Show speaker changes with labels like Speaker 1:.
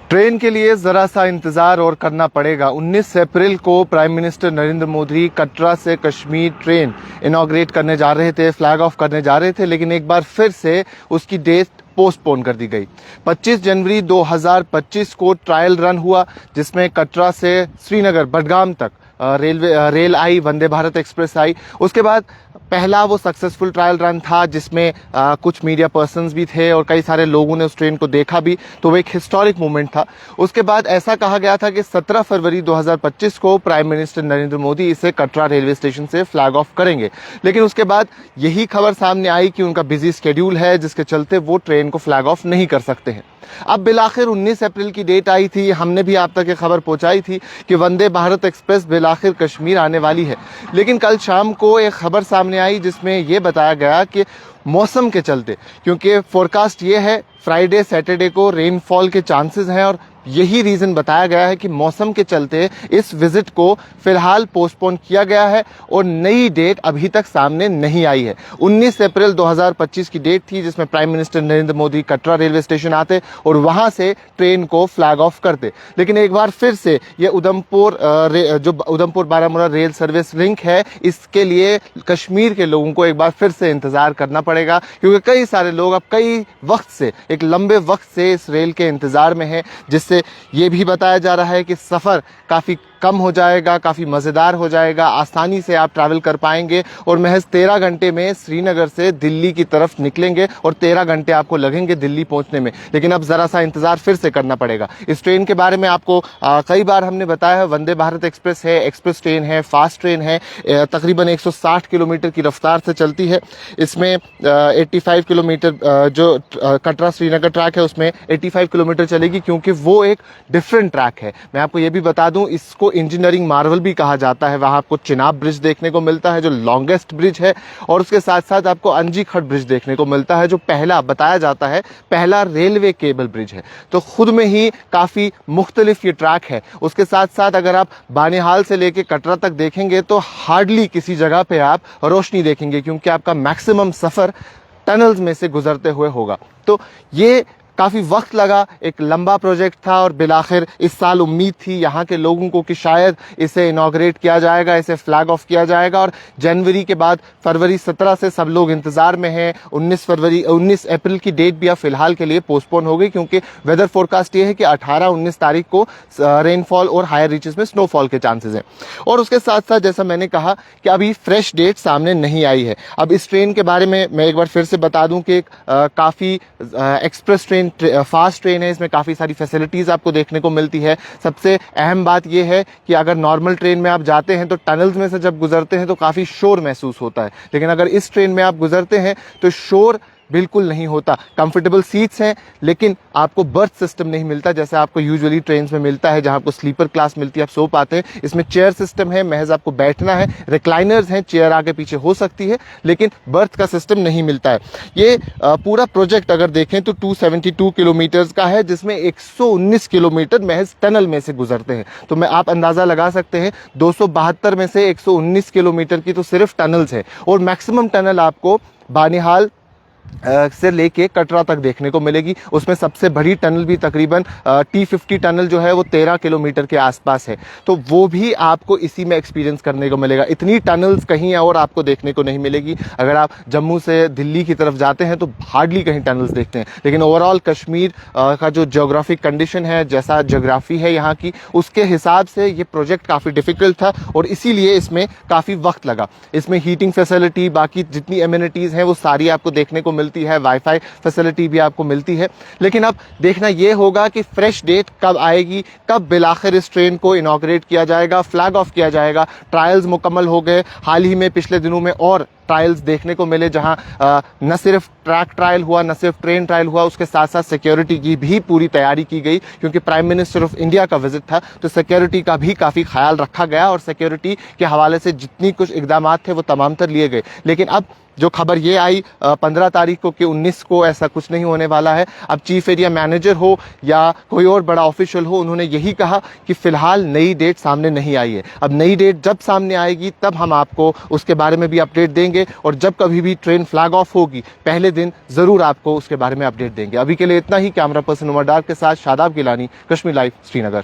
Speaker 1: Train के लिए जरा सा इंतजार और करना पड़ेगा। 19 अप्रैल को प्राइम मिनिस्टर नरेंद्र मोदी कटरा से कश्मीर ट्रेन इनॉग्रेट करने जा रहे थे, फ्लैग ऑफ करने जा रहे थे, लेकिन एक बार फिर से उसकी डेट पोस्टपोन कर दी गई। 25 जनवरी 2025 को ट्रायल रन हुआ, जिसमें कटरा से श्रीनगर बडगाम तक रेल आई, वंदे भारत एक्सप्रेस आई। उसके बाद पहला वो सक्सेसफुल ट्रायल रन था, जिसमें कुछ मीडिया पर्सन्स भी थे और कई सारे लोगों ने उस ट्रेन को देखा भी, तो वो एक हिस्टोरिक मोमेंट था। उसके बाद ऐसा कहा गया था कि 17 फरवरी 2025 को प्राइम मिनिस्टर नरेंद्र मोदी इसे कटरा रेलवे स्टेशन से फ्लैग ऑफ करेंगे, लेकिन उसके बाद यही खबर सामने आई कि उनका बिजी स्केड्यूल है, जिसके चलते वो ट्रेन को फ्लैग ऑफ नहीं कर सकते हैं। अब बिलाखिर 19 अप्रैल की डेट आई थी, हमने भी आप तक ये खबर पहुंचाई थी कि वंदे भारत एक्सप्रेस बिलाखिर कश्मीर आने वाली है, लेकिन कल शाम को एक खबर सामने आई जिसमें यह बताया गया कि मौसम के चलते, क्योंकि फोरकास्ट ये है फ्राइडे सैटरडे को रेनफॉल के चांसेस हैं, और यही रीज़न बताया गया है कि मौसम के चलते इस विजिट को फिलहाल पोस्टपोन किया गया है और नई डेट अभी तक सामने नहीं आई है। 19 अप्रैल 2025 की डेट थी, जिसमें prime minister Narendra Modi Katra railway station आते और वहां से ट्रेन को फ्लैग ऑफ करते, लेकिन एक बार फिर से ये Udhampur Baramulla rail service link है, इसके लिए कश्मीर के लोगों को एक बार फिर से इंतजार करना पड़ेगा, क्योंकि कई सारे लोग अब कई वक्त से, एक लंबे वक्त से इस रेल के इंतजार में हैं, जिससे ये भी बताया जा रहा है कि सफ़र काफ़ी कम हो जाएगा, काफ़ी मज़ेदार हो जाएगा, आसानी से आप ट्रैवल कर पाएंगे और महज 13 घंटे में श्रीनगर से दिल्ली की तरफ निकलेंगे और 13 घंटे आपको लगेंगे दिल्ली पहुंचने में। लेकिन अब ज़रा सा इंतज़ार फिर से करना पड़ेगा। इस ट्रेन के बारे में आपको कई बार हमने बताया है, वंदे भारत एक्सप्रेस है, एक्सप्रेस ट्रेन है, फास्ट ट्रेन है, तकरीबन 160 किलोमीटर की रफ्तार से चलती है। इसमें 85 किलोमीटर जो कटरा श्रीनगर ट्रैक है उसमें 85 किलोमीटर चलेगी, क्योंकि वो एक डिफरेंट ट्रैक है। मैं आपको ये भी बता दूं, इसको इंजीनियरिंग मार्वल भी कहा जाता है। वहां आपको चिनाब ब्रिज देखने को मिलता है जो लॉन्गेस्ट ब्रिज है, और उसके साथ साथ आपको अंजी खट ब्रिज देखने को मिलता है जो पहला बताया जाता है पहला रेलवे केबल ब्रिज है। तो खुद में ही काफी मुख्तलिफ ये ट्रैक है। उसके साथ साथ अगर आप बानिहाल से लेके कटरा तक देखेंगे तो हार्डली किसी जगह पे आप रोशनी देखेंगे, क्योंकि आपका मैक्सिमम सफर टनल्स में से गुजरते हुए होगा। तो ये काफ़ी वक्त लगा, एक लंबा प्रोजेक्ट था, और बिलाखिर इस साल उम्मीद थी यहाँ के लोगों को कि शायद इसे इनॉग्रेट किया जाएगा, इसे फ्लैग ऑफ किया जाएगा, और जनवरी के बाद फरवरी 17 से सब लोग इंतज़ार में हैं। 19 अप्रैल की डेट भी अब फिलहाल के लिए पोस्टपोन हो गई, क्योंकि वेदर फोरकास्ट ये है कि 18-19 तारीख को रेनफॉल और हायर रीचेस में स्नोफॉल के चांसेस हैं। और उसके साथ साथ जैसा मैंने कहा कि अभी फ्रेश डेट सामने नहीं आई है। अब इस ट्रेन के बारे में मैं एक बार फिर से बता दूं कि काफ़ी एक्सप्रेस ट्रेन, फास्ट ट्रेन है, इसमें काफ़ी सारी फैसिलिटीज़ आपको देखने को मिलती है। सबसे अहम बात यह है कि अगर नॉर्मल ट्रेन में आप जाते हैं तो टनल्स में से जब गुजरते हैं तो काफ़ी शोर महसूस होता है, लेकिन अगर इस ट्रेन में आप गुजरते हैं तो शोर बिल्कुल नहीं होता। कंफर्टेबल सीट्स हैं, लेकिन आपको बर्थ सिस्टम नहीं मिलता जैसे आपको यूजुअली ट्रेन में मिलता है, जहां आपको स्लीपर क्लास मिलती है, आप सो पाते हैं। इसमें चेयर सिस्टम है, महज आपको बैठना है, रिक्लाइनर्स हैं, चेयर आगे पीछे हो सकती है, लेकिन बर्थ का सिस्टम नहीं मिलता है। ये पूरा प्रोजेक्ट अगर देखें तो 272 किलोमीटर्स का है, जिसमें 119 किलोमीटर महज टनल में से गुजरते हैं। तो मैं आप अंदाजा लगा सकते हैं 272 में से 119 किलोमीटर की तो सिर्फ टनल्स है, और मैक्सिमम टनल आपको बानिहाल से लेके कटरा तक देखने को मिलेगी। उसमें सबसे बड़ी टनल भी तकरीबन T50 टनल जो है वो 13 किलोमीटर के आसपास है, तो वो भी आपको इसी में एक्सपीरियंस करने को मिलेगा। इतनी टनल्स कहीं और आपको देखने को नहीं मिलेगी। अगर आप जम्मू से दिल्ली की तरफ जाते हैं तो हार्डली कहीं टनल्स देखते हैं, लेकिन ओवरऑल कश्मीर का जो ज्योग्राफिक कंडीशन है, जैसा ज्योग्राफी है यहाँ की, उसके हिसाब से ये प्रोजेक्ट काफ़ी डिफिकल्ट था और इसीलिए इसमें काफ़ी वक्त लगा। इसमें हीटिंग फैसिलिटी, बाकी जितनी एमिनिटीज़ हैं वो सारी आपको देखने को मिलती है, वाईफाई फैसिलिटी भी आपको मिलती है। लेकिन अब देखना यह होगा कि फ्रेश डेट कब आएगी, कब बिलाखिर इस ट्रेन को इनॉग्रेट किया जाएगा, फ्लैग ऑफ किया जाएगा। ट्रायल्स मुकम्मल हो गए, हाल ही में पिछले दिनों में और ट्रायल्स देखने को मिले, जहां न सिर्फ ट्रैक ट्रायल हुआ, न सिर्फ ट्रेन ट्रायल हुआ, उसके साथ साथ सिक्योरिटी की भी पूरी तैयारी की गई, क्योंकि प्राइम मिनिस्टर ऑफ इंडिया का विजिट था, तो सिक्योरिटी का भी काफ़ी ख्याल रखा गया और सिक्योरिटी के हवाले से जितनी कुछ इकदाम थे वो तमाम तर लिए गए। लेकिन अब जो खबर ये आई 15 तारीख को कि 19 को, ऐसा कुछ नहीं होने वाला है। अब चीफ एरिया मैनेजर हो या कोई और बड़ा ऑफिशियल हो, उन्होंने यही कहा कि फिलहाल नई डेट सामने नहीं आई है। अब नई डेट जब सामने आएगी तब हम आपको उसके बारे में भी अपडेट देंगे, और जब कभी भी ट्रेन फ्लैग ऑफ होगी पहले दिन जरूर आपको उसके बारे में अपडेट देंगे। अभी के लिए इतना ही। कैमरा पर्सन उमर डार के साथ शादाब गिलानी, कश्मीर लाइव, श्रीनगर।